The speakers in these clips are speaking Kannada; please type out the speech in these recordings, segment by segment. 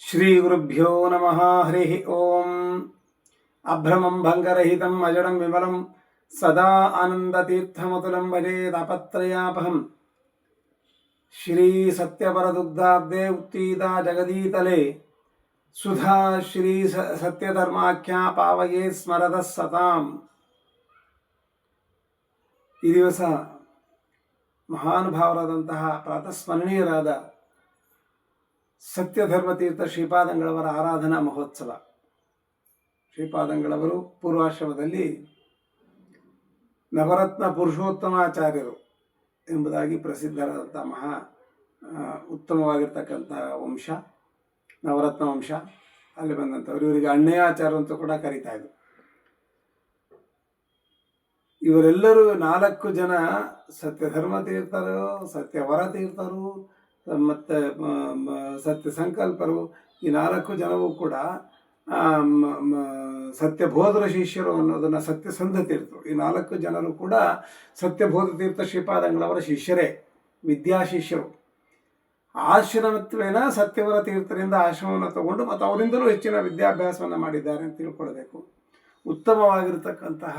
ಶ್ರೀ ಗುರುಭ್ಯೋ ನಮಃ. ಹರಿ ಓಂ. ಅಭ್ರಮಂ ಭಂಗರಹಿತಂ ಅಜಡಂ ವಿಮಲಂ ಸದಾ ಆನಂದತೀರ್ಥಮತುಲಂ ಭಜೆ ತಾಪತ್ರಯಾಪಹಂ. ಶ್ರೀ ಸತ್ಯಪರದುಗ್ಧಾಬ್ಧೇ ಉತ್ತೀತಾ ಜಗದೀತಲೆ ಸುಧಾ ಶ್ರೀ ಸತ್ಯಧರ್ಮಾಖ್ಯಾ ಪಾವಯೇ ಸ್ಮರದ ಸತಾಂ. ಈ ದಿವಸ ಮಹಾನುಭಾವರಾದಂತಹ ಪ್ರಾತಸ್ಮರಣೀಯರಾದ ಸತ್ಯಧರ್ಮತೀರ್ಥ ಶ್ರೀಪಾದಂಗಳವರ ಆರಾಧನಾ ಮಹೋತ್ಸವ. ಶ್ರೀಪಾದಂಗಳವರು ಪೂರ್ವಾಶ್ರಮದಲ್ಲಿ ನವರತ್ನ ಪುರುಷೋತ್ತಮಾಚಾರ್ಯರು ಎಂಬುದಾಗಿ ಪ್ರಸಿದ್ಧರಾದಂಥ ಉತ್ತಮವಾಗಿರ್ತಕ್ಕಂಥ ವಂಶ, ನವರತ್ನ ವಂಶ. ಅಲ್ಲಿ ಬಂದಂಥವ್ರು ಇವರಿಗೆ ಅಣ್ಣಯ್ಯಾಚಾರ್ಯ ಅಂತ ಕೂಡ ಕರೀತಾ ಇದ್ರು. ಇವರೆಲ್ಲರೂ 4 ಜನ ಸತ್ಯಧರ್ಮತೀರ್ಥರು, ಸತ್ಯವರ ತೀರ್ಥರು ಮತ್ತು ಸತ್ಯ ಸಂಕಲ್ಪರು. ಈ 4 ಜನವೂ ಕೂಡ ಸತ್ಯಬೋಧರ ಶಿಷ್ಯರು ಅನ್ನೋದನ್ನು ಸತ್ಯಸಂಧ ತೀರ್ಥರು. ಈ 4 ಜನರು ಕೂಡ ಸತ್ಯಬೋಧ ತೀರ್ಥ ಶ್ರೀಪಾದಂಗಳವರ ಶಿಷ್ಯರೇ, ವಿದ್ಯಾಶಿಷ್ಯರು. ಆಶ್ರಮತ್ವೇನ ಸತ್ಯವರ ತೀರ್ಥರಿಂದ ಆಶ್ರಮವನ್ನು ತಗೊಂಡು ಮತ್ತು ಅವರಿಂದಲೂ ಹೆಚ್ಚಿನ ವಿದ್ಯಾಭ್ಯಾಸವನ್ನು ಮಾಡಿದ್ದಾರೆ ಅಂತ ತಿಳ್ಕೊಳ್ಬೇಕು. ಉತ್ತಮವಾಗಿರ್ತಕ್ಕಂತಹ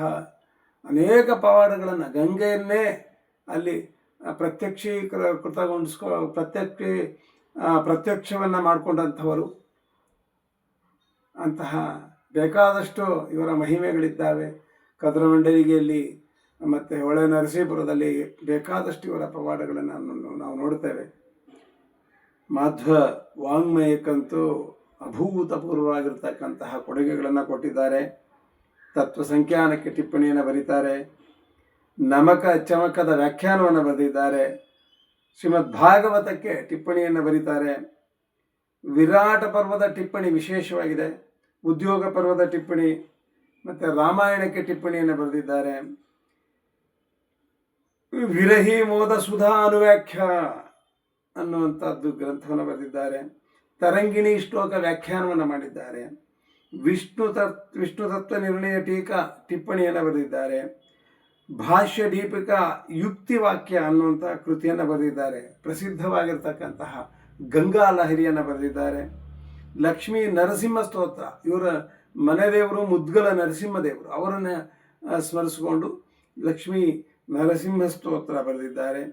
ಅನೇಕ ಪವಾಡಗಳನ್ನು, ಗಂಗೆಯನ್ನೇ ಅಲ್ಲಿ ಪ್ರತ್ಯಕ್ಷವನ್ನು ಮಾಡಿಕೊಂಡಂಥವರು. ಅಂತಹ ಬೇಕಾದಷ್ಟು ಇವರ ಮಹಿಮೆಗಳಿದ್ದಾವೆ. ಕದ್ರಮಂಡಲಿಗೆಯಲ್ಲಿ ಮತ್ತು ಹೊಳೆ ನರಸೀಪುರದಲ್ಲಿ ಬೇಕಾದಷ್ಟು ಇವರ ಪವಾಡಗಳನ್ನು ನಾವು ನೋಡ್ತೇವೆ. ಮಾಧ್ವ ವಾಂಗ್ಮಯಕ್ಕಂತೂ ಅಭೂತಪೂರ್ವವಾಗಿರ್ತಕ್ಕಂತಹ ಕೊಡುಗೆಗಳನ್ನು ಕೊಟ್ಟಿದ್ದಾರೆ. ತತ್ವ ಸಂಖ್ಯಾನಕ್ಕೆ ಟಿಪ್ಪಣಿಯನ್ನು ಬರೀತಾರೆ. ನಮಕ ಚಮಕದ ವ್ಯಾಖ್ಯಾನವನ್ನು ಬರೆದಿದ್ದಾರೆ. ಶ್ರೀಮದ್ ಭಾಗವತಕ್ಕೆ ಟಿಪ್ಪಣಿಯನ್ನು ಬರೀತಾರೆ. ವಿರಾಟ ಪರ್ವದ ಟಿಪ್ಪಣಿ ವಿಶೇಷವಾಗಿದೆ. ಉದ್ಯೋಗ ಪರ್ವದ ಟಿಪ್ಪಣಿ ಮತ್ತು ರಾಮಾಯಣಕ್ಕೆ ಟಿಪ್ಪಣಿಯನ್ನು ಬರೆದಿದ್ದಾರೆ. ವಿರಹಿ ಮೋದ ಸುಧಾ ಅನುವ್ಯಾಖ್ಯ ಅನ್ನುವಂಥದ್ದು ಗ್ರಂಥವನ್ನು ಬರೆದಿದ್ದಾರೆ. ತರಂಗಿಣಿ ಶ್ಲೋಕ ವ್ಯಾಖ್ಯಾನವನ್ನು ಮಾಡಿದ್ದಾರೆ. ವಿಷ್ಣು ತತ್ವ ನಿರ್ಣಯ ಟೀಕಾ ಟಿಪ್ಪಣಿಯನ್ನು ಬರೆದಿದ್ದಾರೆ. ಭಾಷ್ಯ ದೀಪಿಕಾ ಯುಕ್ತಿವಾಕ್ಯ ಅನ್ನುವಂಥ ಕೃತಿಯನ್ನು ಬರೆದಿದ್ದಾರೆ. ಪ್ರಸಿದ್ಧವಾಗಿರ್ತಕ್ಕಂತಹ ಗಂಗಾ ಲಹರಿಯನ್ನು ಬರೆದಿದ್ದಾರೆ. ಲಕ್ಷ್ಮೀ ನರಸಿಂಹ ಸ್ತೋತ್ರ, ಇವರ ಮನೆದೇವರು ಮುದ್ಗಲ ನರಸಿಂಹದೇವರು, ಅವರನ್ನು ಸ್ಮರಿಸಿಕೊಂಡು ಲಕ್ಷ್ಮೀ ನರಸಿಂಹ ಸ್ತೋತ್ರ ಬರೆದಿದ್ದಾರೆ.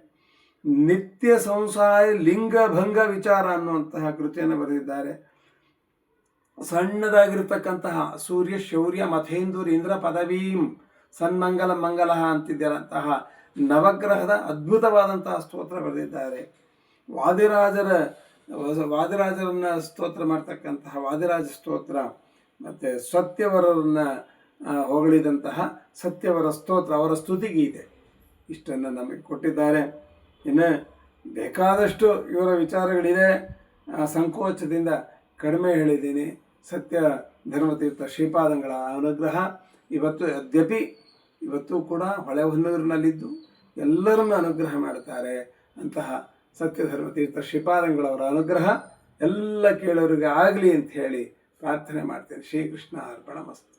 ನಿತ್ಯ ಸಂಸಾರ ಲಿಂಗಭಂಗ ವಿಚಾರ ಅನ್ನುವಂತಹ ಕೃತಿಯನ್ನು ಬರೆದಿದ್ದಾರೆ. ಸಣ್ಣದಾಗಿರ್ತಕ್ಕಂತಹ ಸೂರ್ಯ ಶೌರ್ಯ ಮಥೇಂದೂರ್ ಇಂದ್ರ ಪದವೀಂ ಸನ್ಮಂಗಲ ಮಂಗಲ ಅಂತಿದ್ದರಂತಹ ನವಗ್ರಹದ ಅದ್ಭುತವಾದಂತಹ ಸ್ತೋತ್ರ ಬರೆದಿದ್ದಾರೆ. ವಾದಿರಾಜರನ್ನು ಸ್ತೋತ್ರ ಮಾಡ್ತಕ್ಕಂತಹ ವಾದಿರಾಜ ಸ್ತೋತ್ರ ಮತ್ತು ಸತ್ಯವರನ್ನು ಹೊಗಳಿದಂತಹ ಸತ್ಯವರ ಸ್ತೋತ್ರ, ಅವರ ಸ್ತುತಿಗೀತೆ, ಇಷ್ಟನ್ನು ನಮಗೆ ಕೊಟ್ಟಿದ್ದಾರೆ. ಇನ್ನು ಬೇಕಾದಷ್ಟು ಇವರ ವಿಚಾರಗಳಿದೆ. ಸಂಕೋಚದಿಂದ ಕಡಿಮೆ ಹೇಳಿದ್ದೀನಿ. ಸತ್ಯ ಧರ್ಮತೀರ್ಥ ಶ್ರೀಪಾದಂಗಳ ಅನುಗ್ರಹ ಇವತ್ತು ಕೂಡ ಹೊಳೆಹೊನ್ನೂರಿನಲ್ಲಿದ್ದು ಎಲ್ಲರನ್ನು ಅನುಗ್ರಹ ಮಾಡ್ತಾರೆ. ಅಂತಹ ಸತ್ಯಧರ್ಮತೀರ್ಥ ಶ್ರೀಪಾದಂಗಳವರ ಅನುಗ್ರಹ ಎಲ್ಲ ಕೇಳೋರಿಗೆ ಆಗಲಿ ಅಂತ ಹೇಳಿ ಪ್ರಾರ್ಥನೆ ಮಾಡ್ತೇನೆ. ಶ್ರೀಕೃಷ್ಣ ಅರ್ಪಣಮಸ್ತು.